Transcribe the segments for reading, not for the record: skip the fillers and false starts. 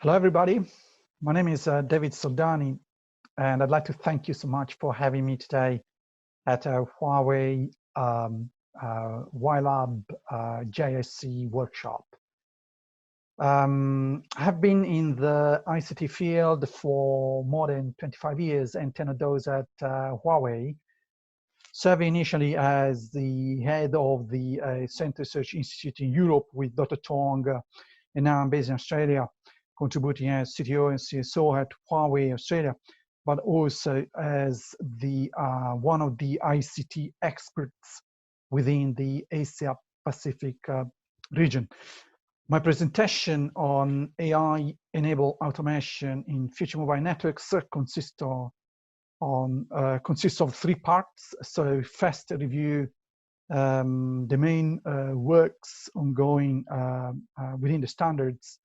Hello, everybody. My name is David Soldani, and I'd like to thank you so much for having me today at our Huawei YLab JSC workshop. I have been in the ICT field for more than 25 years, and 10 of those at Huawei, serving initially as the head of the Center Research Institute in Europe with Dr. Tong, and now I'm based in Australia, contributing as CTO and CSO at Huawei Australia, but also as the one of the ICT experts within the Asia Pacific region. My presentation on AI-enabled automation in future mobile networks consists of 3 parts. So first, review the main works ongoing within the standards.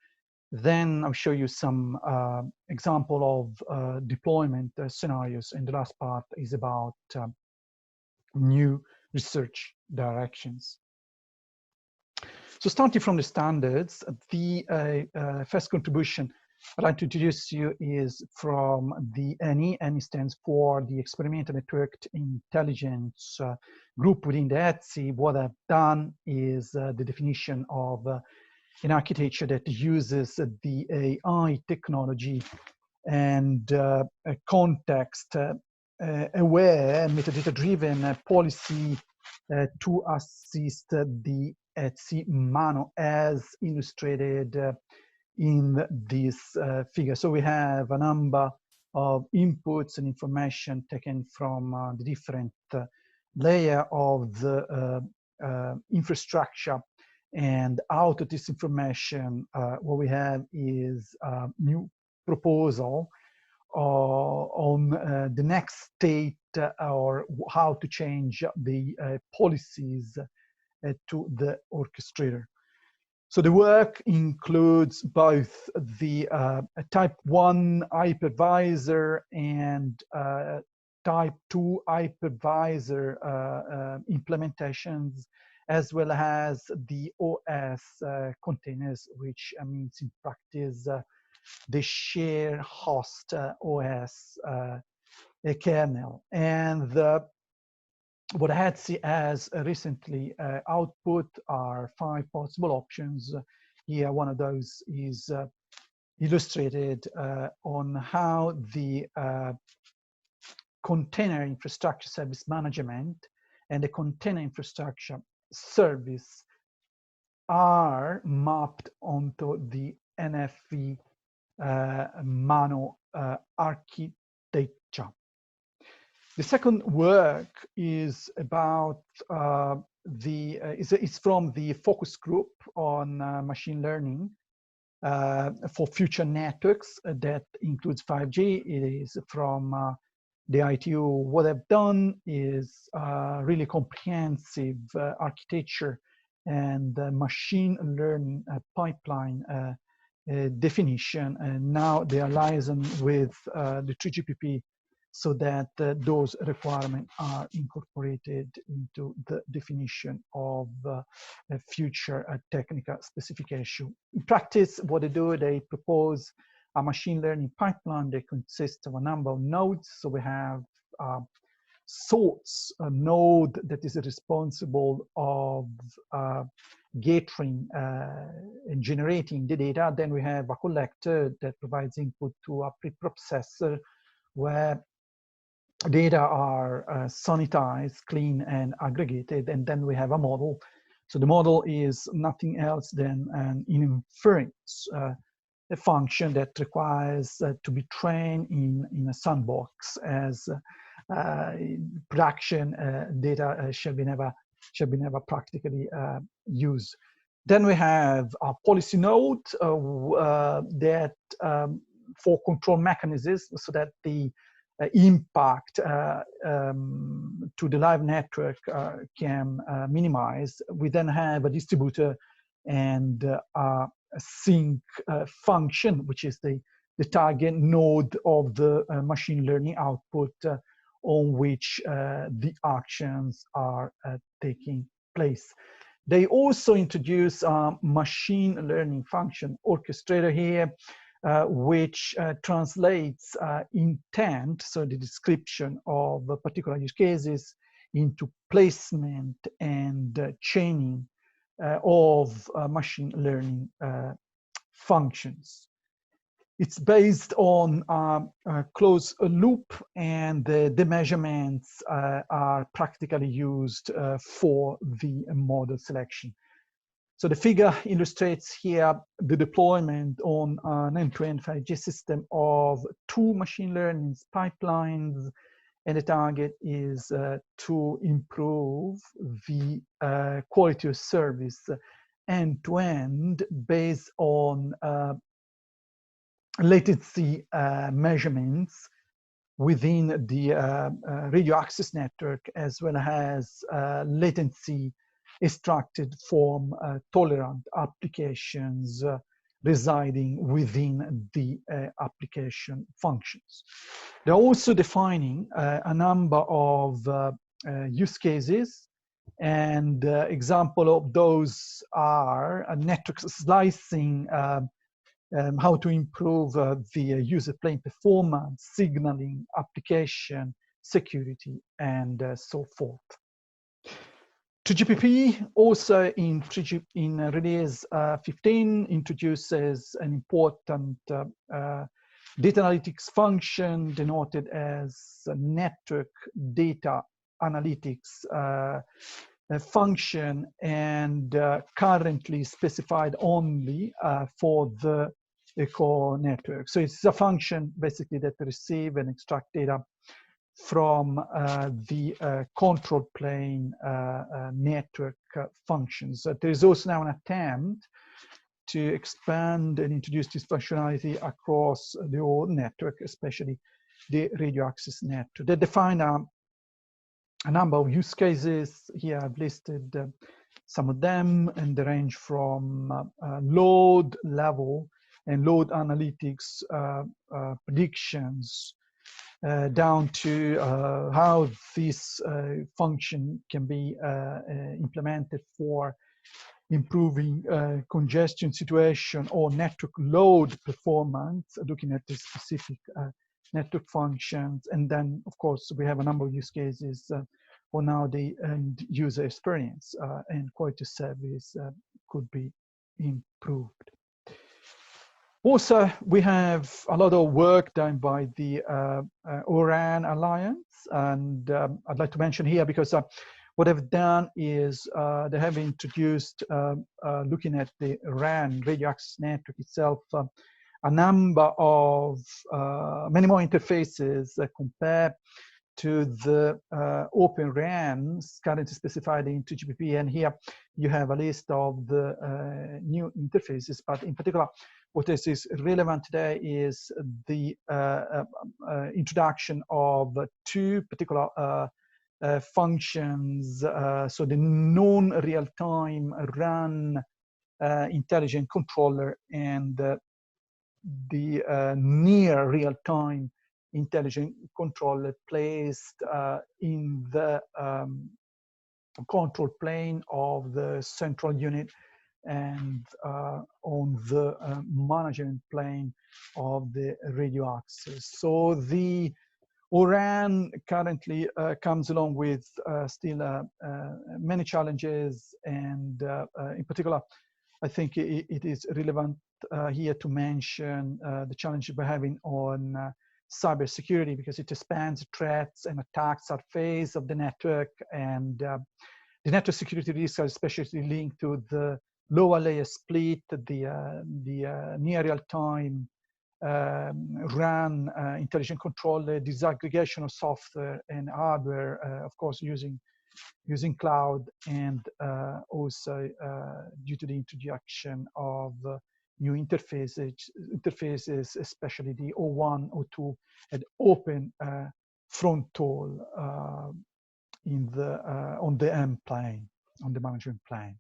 Then I'll show you some example of deployment scenarios, and the last part is about new research directions. So starting from the standards, the first contribution I'd like to introduce you is from the ENI. ENI stands for the Experimental Networked Intelligence group within the ETSI. What I've done is the definition of an architecture that uses the AI technology and a context-aware, metadata-driven policy to assist the ETSI Mano as illustrated in this figure. So we have a number of inputs and information taken from the different layer of the infrastructure, and out of this information, what we have is a new proposal on the next state or how to change the policies to the orchestrator. So the work includes both the type 1 hypervisor and type 2 hypervisor implementations, as well as the OS containers, which means in practice the share host OS kernel. And what ETSI has recently output are 5 possible options. Here, one of those is illustrated on how the container infrastructure service management and the container infrastructure service are mapped onto the NFV Mano architecture. The second work is about it's from the focus group on machine learning for future networks that includes 5G. It is from the ITU. What I've done is really comprehensive architecture and machine learning pipeline definition, and now they are licensed with the 3GPP so that those requirements are incorporated into the definition of future technical specification. In practice, what they do, they propose a machine learning pipeline that consists of a number of nodes. So we have source, a node that is responsible of gathering and generating the data. Then we have a collector that provides input to a preprocessor where data are sanitized, clean, and aggregated. And then we have a model. So the model is nothing else than an inference, a function that requires to be trained in a sandbox, as production data shall be never practically used. Then we have a policy node that for control mechanisms, so that the impact to the live network can minimize. We then have a distributor and a sync function, which is the target node of the machine learning output on which the actions are taking place. They also introduce a machine learning function orchestrator here which translates intent, so the description of particular use cases, into placement and chaining of machine learning functions. It's based on a closed loop, and the measurements are practically used for the model selection. So the figure illustrates here the deployment on an end-to-end 5G system of 2 machine learning pipelines, and the target is to improve the quality of service end-to-end based on latency measurements within the radio access network, as well as latency extracted from tolerant applications residing within the application functions. They're also defining a number of use cases, and example of those are network slicing, how to improve the user plane performance, signaling, application, security, and so forth. 2GPP also in release 15 introduces an important data analytics function denoted as network data analytics function, and currently specified only for the core network. So it's a function basically that receive and extract data from the control plane network functions. There is also now an attempt to expand and introduce this functionality across the whole network, especially the radio access network. They define a number of use cases. Here I've listed some of them, and they range from load level and load analytics predictions down to how this function can be implemented for improving congestion situation or network load performance, looking at the specific network functions. And then, of course, we have a number of use cases on how the end user experience and quality service could be improved. Also, we have a lot of work done by the Oran Alliance, and I'd like to mention here because what they've done is they have introduced, looking at the RAN, radio access network itself, a number of many more interfaces compared to the open RANs currently specified in 2GPP. And here you have a list of the new interfaces, but in particular, what is relevant today is the introduction of 2 particular functions. So the non-real-time RAN intelligent controller and the near real-time intelligent controller placed in the control plane of the central unit and on the management plane of the radio access. So the Oran currently comes along with still many challenges, and in particular, I think it is relevant here to mention the challenge we're having on cybersecurity, because it expands threats and attack surface of the network, and the network security risks are especially linked to the lower layer split, the near real-time RAN intelligent controller, disaggregation of software and hardware, of course using cloud, and also due to the introduction of new interfaces, especially the O1, O2, and open fronthaul in the on the M plane, on the management plane.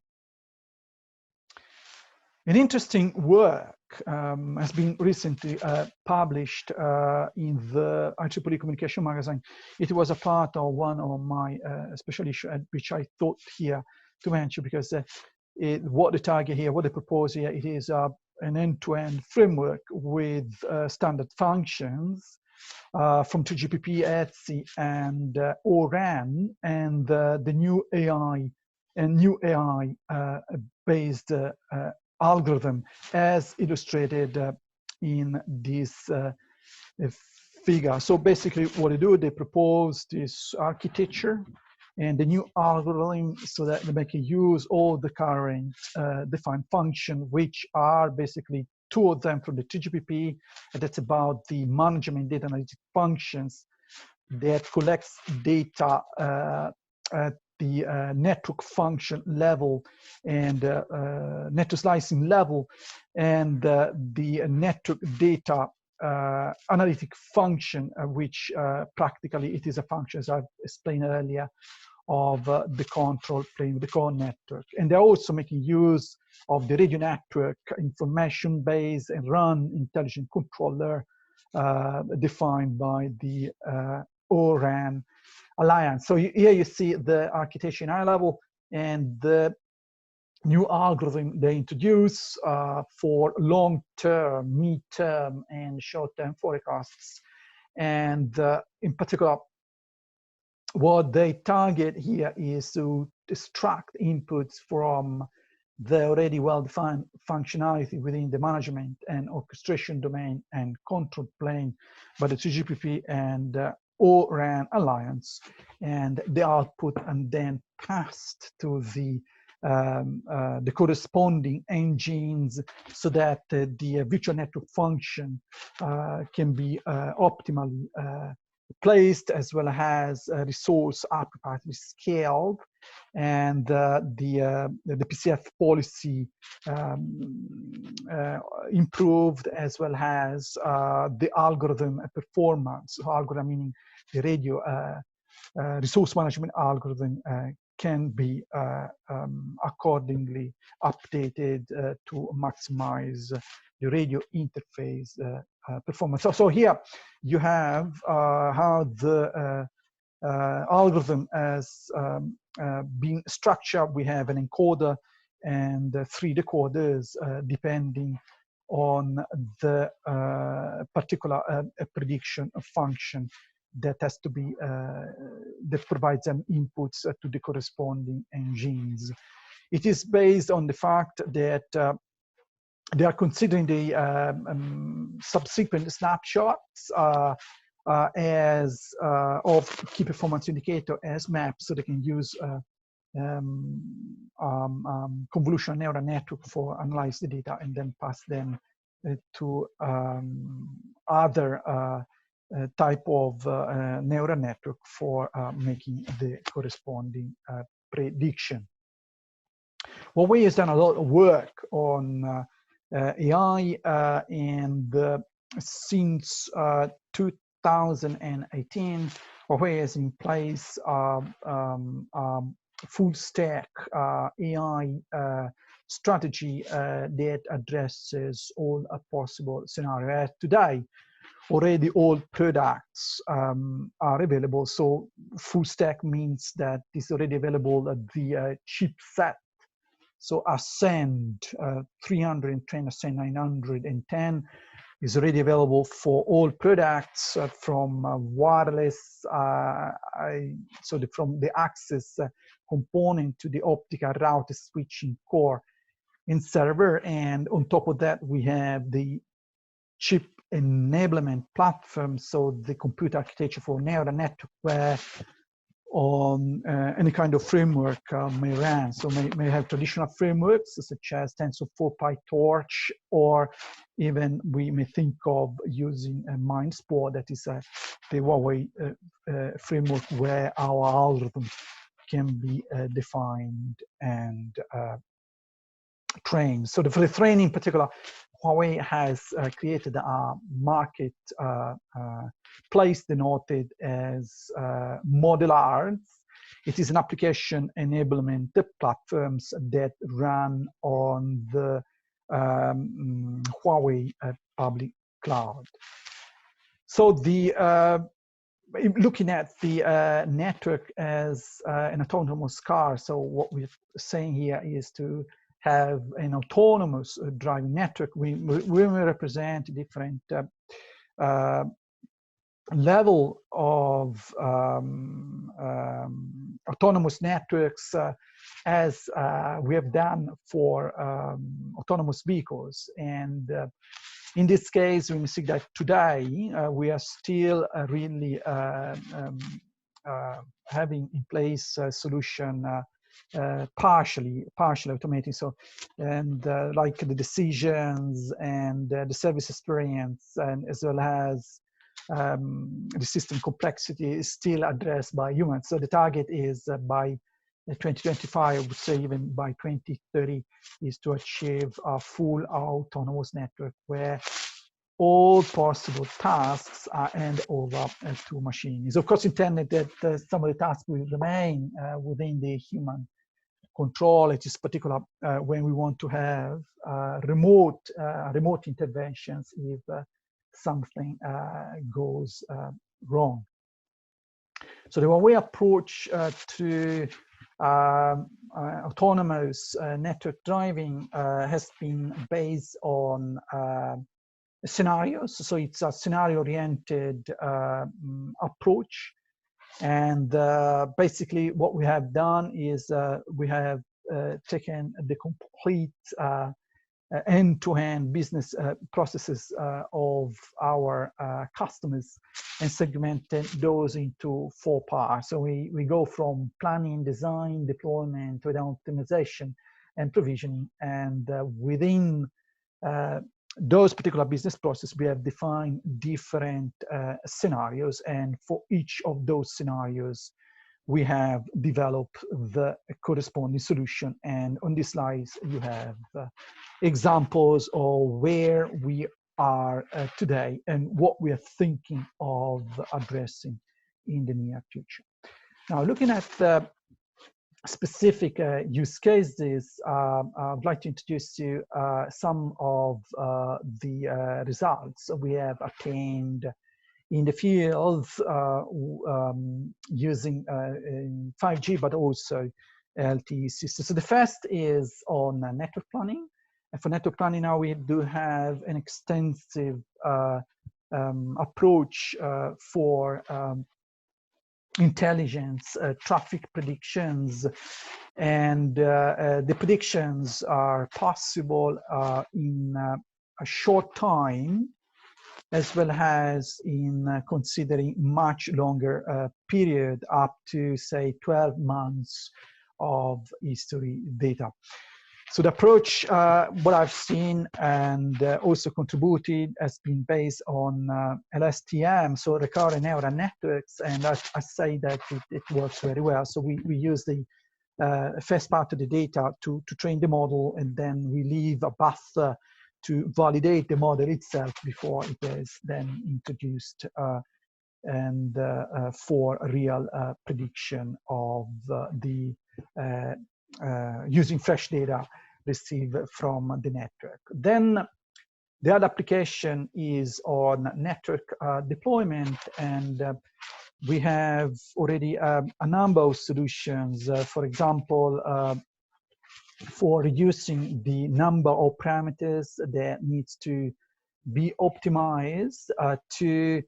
An interesting work has been recently published in the IEEE Communication magazine. It was a part of one of my special issues, which I thought here to mention, because what the target here, what they propose here, it is an end-to-end framework with standard functions from 2GPP, ETSI, and Oran, and the new AI-based algorithm, as illustrated in this figure. So basically, what they do, they propose this architecture and the new algorithm so that they can use all the current defined functions, which are basically two of them from the 2GPP. That's about the management data analytic functions that collects data at the network function level and network slicing level, and the network data analytic function, which practically it is a function, as I've explained earlier, of the control plane, the core network. And they're also making use of the radio network information base and run intelligent controller defined by the Oran Alliance. So here you see the architecture in high level and the new algorithm they introduce for long-term, mid-term, and short-term forecasts. And in particular, what they target here is to extract inputs from the already well-defined functionality within the management and orchestration domain and control plane by the 2GPP and Oran Alliance, and the output and then passed to the corresponding engines so that the virtual network function can be optimally placed, as well as resource appropriately scaled, and the PCF policy improved, as well as the algorithm performance. Algorithm meaning the radio resource management algorithm can be accordingly updated to maximize the radio interface performance. So here you have how the algorithm has been structured. We have an encoder and 3 decoders depending on the particular prediction function that has to be, that provides them inputs to the corresponding engines. It is based on the fact that they are considering the subsequent snapshots as of key performance indicator as maps, so they can use convolutional neural network for analyze the data and then pass them to other type of neural network for making the corresponding prediction. Huawei has done a lot of work on AI, and since 2018, Huawei has in place full stack AI strategy that addresses all possible scenarios. Today, already all products are available. So full stack means that it's already available at the chipset. So Ascend 310, Ascend 910 is already available for all products from wireless, from the access component to the optical router switching core and server. And on top of that, we have the chip enablement platform, so the computer architecture for neural network where on any kind of framework may run. So may have traditional frameworks such as TensorFlow, PyTorch, or even we may think of using a MindSport, that is the Huawei framework where our algorithm can be defined and trained. So for the training in particular, Huawei has created a market place denoted as Modelars. It is an application enablement platforms that run on the Huawei public cloud. So the looking at the network as an autonomous car, so what we're saying here is to have an autonomous driving network, we represent different level of autonomous networks as we have done for autonomous vehicles. And in this case, we see that today we are still really having in place a solution partially automated. So, and like the decisions and the service experience, and as well as the system complexity is still addressed by humans. So the target is by 2025, I would say even by 2030, is to achieve a full autonomous network where all possible tasks are handed over to machines. Of course, intended that some of the tasks will remain within the human control. It is particular when we want to have remote interventions if something goes wrong. So the way approach to autonomous network driving has been based on scenarios. So it's a scenario-oriented approach. And basically what we have done is we have taken the complete end-to-end business processes of our customers and segmented those into 4 parts. So we go from planning, design, deployment, to optimization and provisioning. And within those particular business processes, we have defined different scenarios. And for each of those scenarios, we have developed the corresponding solution. And on this slide, you have examples of where we are today and what we are thinking of addressing in the near future. Now, looking at specific use cases, I'd like to introduce you some of the results we have attained in the field using 5G, but also LTE systems. So the first is on network planning. And for network planning now, we do have an extensive approach for intelligence, traffic predictions, and the predictions are possible in a short time, as well as in considering much longer period, up to say 12 months of history data. So the approach, what I've seen and also contributed, has been based on LSTM, so recurrent neural networks, and I say that it works very well. So we use the first part of the data to train the model, and then we leave a buffer to validate the model itself before it is then introduced and for a real prediction of using fresh data received from the network. Then the other application is on network deployment, and we have already a number of solutions. For example, for reducing the number of parameters that needs to be optimized to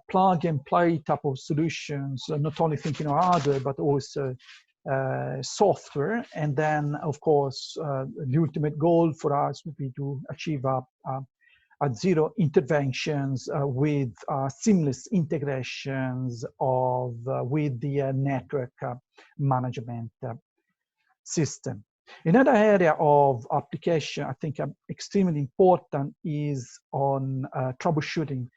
plug and play type of solutions, not only thinking of hardware, but also software. And then, of course, the ultimate goal for us would be to achieve a zero interventions with seamless integrations of with the network management system. Another area of application I think extremely important is on troubleshooting.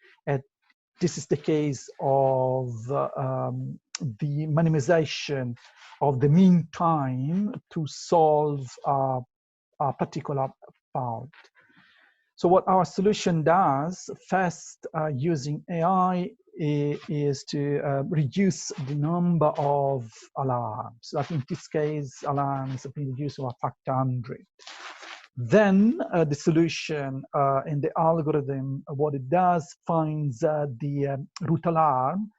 This is the case of the minimization of the mean time to solve a particular fault. So what our solution does, first using AI, is to reduce the number of alarms. Like in this case, alarms have been reduced to a factor 100. Then the solution and the algorithm, what it does, finds the root alarm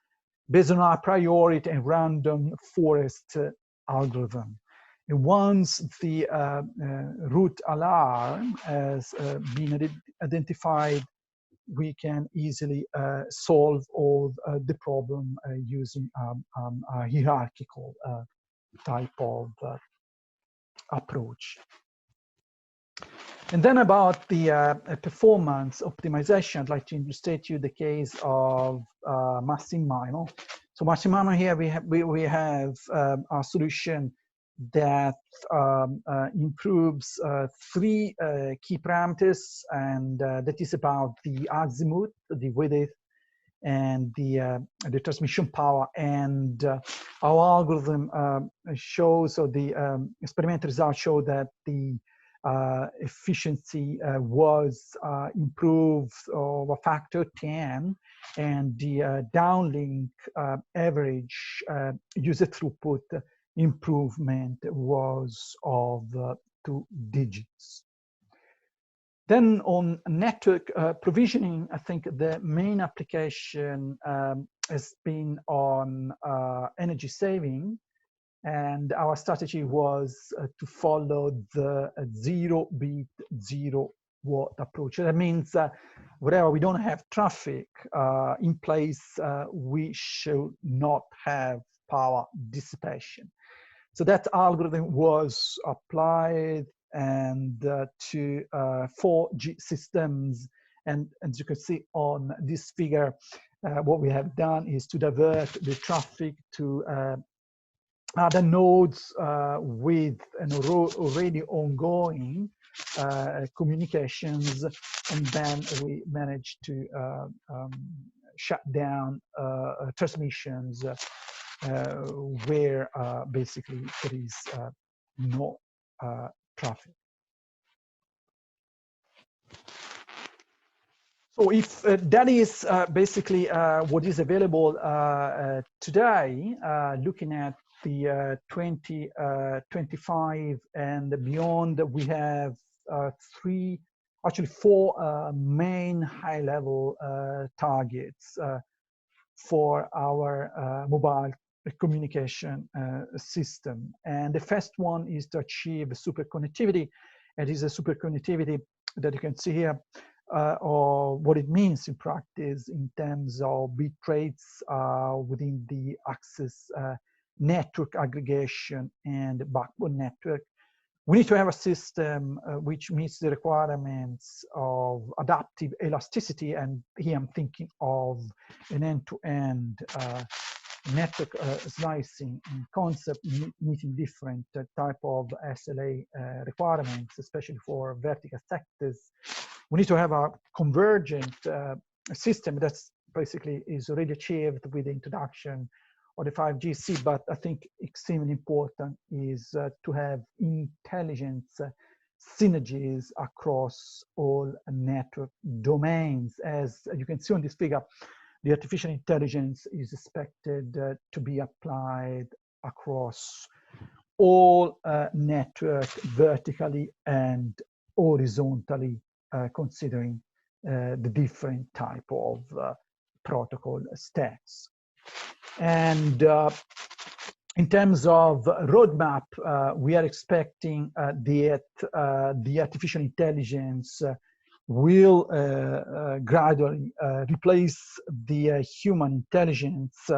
based on our priority and random forest algorithm. Once the root alarm has been identified, we can easily solve all the problem using a hierarchical type of approach. And then about the performance optimization, I'd like to illustrate you the case of Massimino. So Massimino here, we have a solution that improves three key parameters, and that is about the azimuth, the width, and the transmission power. And our algorithm shows, or the experimental results show that the efficiency was improved of a factor 10, and the downlink average user throughput improvement was of 2 digits. Then on network provisioning, I think the main application has been on energy saving. And our strategy was to follow the 0-bit, 0-watt approach. That means wherever we don't have traffic in place, we should not have power dissipation. So that algorithm was applied and to 4G systems. And as you can see on this figure, what we have done is to divert the traffic to other nodes with an already ongoing communications, and then we managed to shut down transmissions where basically there is no traffic. So if that is basically what is available today, looking at the 2025 and beyond, we have four main high-level targets for our mobile communication system. And the first one is to achieve super connectivity. It is a super connectivity that you can see here, or what it means in practice in terms of bit rates within the access network aggregation and backbone network. We need to have a system which meets the requirements of adaptive elasticity, and here I'm thinking of an end-to-end network slicing concept, meeting different type of SLA requirements, especially for vertical sectors. We need to have a convergent system that's basically is already achieved with the introduction of the 5GC, but I think extremely important is to have intelligence synergies across all network domains. As you can see on this figure, the artificial intelligence is expected to be applied across all network vertically and horizontally, considering the different type of protocol stacks. And in terms of roadmap, we are expecting that the artificial intelligence will gradually replace the human intelligence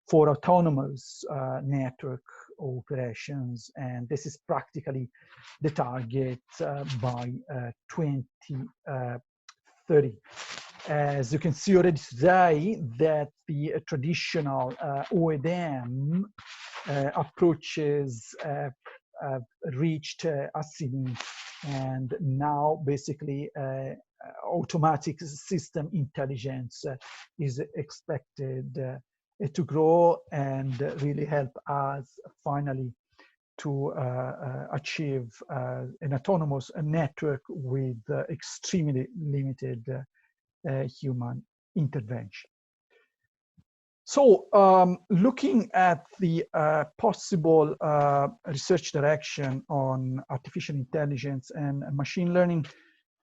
for autonomous network operations, and this is practically the target by 2030. As you can see already today, that the traditional OEM approaches have reached a ceiling, and now basically automatic system intelligence is expected to grow and really help us finally to achieve an autonomous network with extremely limited human intervention. So looking at the possible research direction on artificial intelligence and machine learning,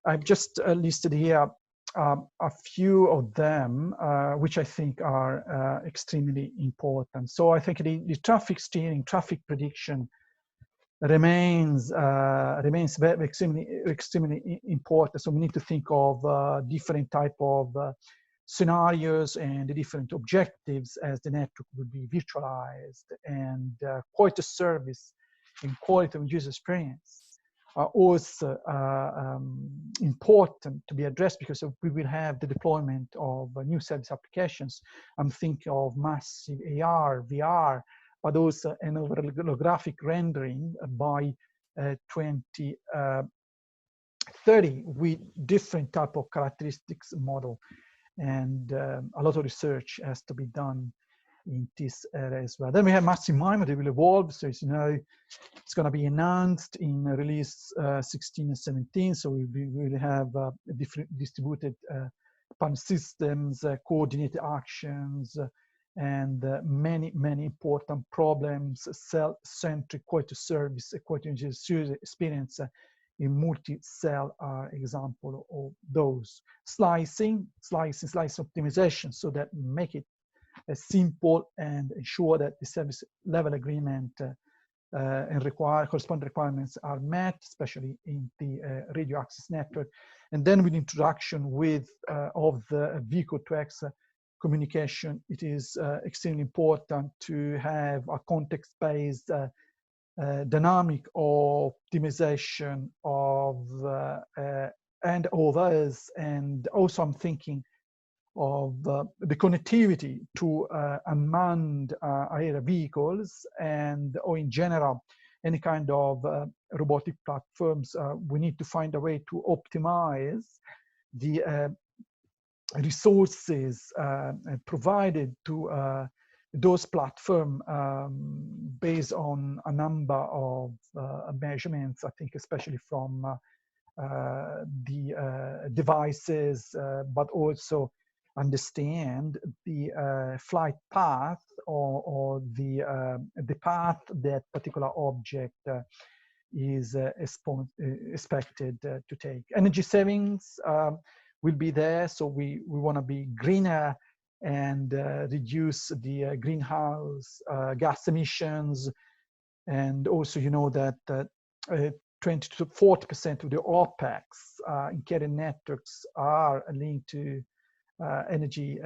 I've just listed here a few of them, which I think are extremely important. So I think the traffic steering, traffic prediction, remains very extremely important. So we need to think of different type of scenarios and the different objectives as the network will be virtualized, and quality of service and quality of user experience are also important to be addressed, because we will have the deployment of new service applications. I'm thinking of massive AR, VR, but also an holographic rendering by 2030 with different type of characteristics model. And a lot of research has to be done in this area as well. Then we have massive MIMO, they will evolve. So as you know, it's going to be announced in release 16 and 17. So we will have different distributed PAN systems, coordinated actions, and many important problems, cell-centric quality service, quality user experience in multi-cell are example of those. Slice optimization, so that make it simple and ensure that the service level agreement and corresponding requirements are met, especially in the radio access network. And then with introduction of the V2X communication, it is extremely important to have a context-based dynamic optimization of and others. And also I'm thinking of the connectivity to unmanned aerial vehicles, and or in general any kind of robotic platforms. We need to find a way to optimize the resources provided to those platforms based on a number of measurements, I think especially from the devices, but also understand the flight path or the path that particular object is expected to take. Energy savings will be there, so we want to be greener and reduce the greenhouse gas emissions. And also, you know that 20 to 40% of the OPEX in carrier networks are linked to energy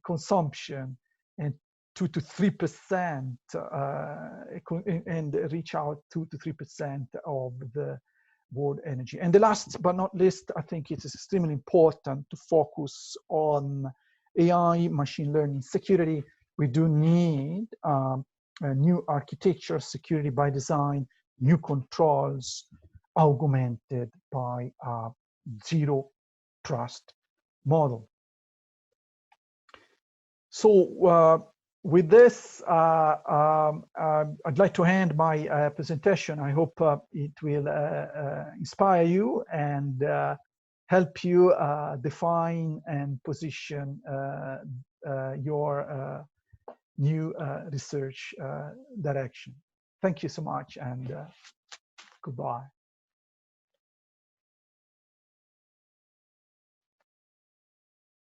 consumption, and 2 to 3% and reach out 2 to 3% of the world energy. And the last but not least, I think it is extremely important to focus on AI, machine learning, security. We do need a new architecture, security by design, new controls, augmented by a zero trust model. So with this, I'd like to end my presentation. I hope it will inspire you and help you define and position your new research direction. Thank you so much, and goodbye.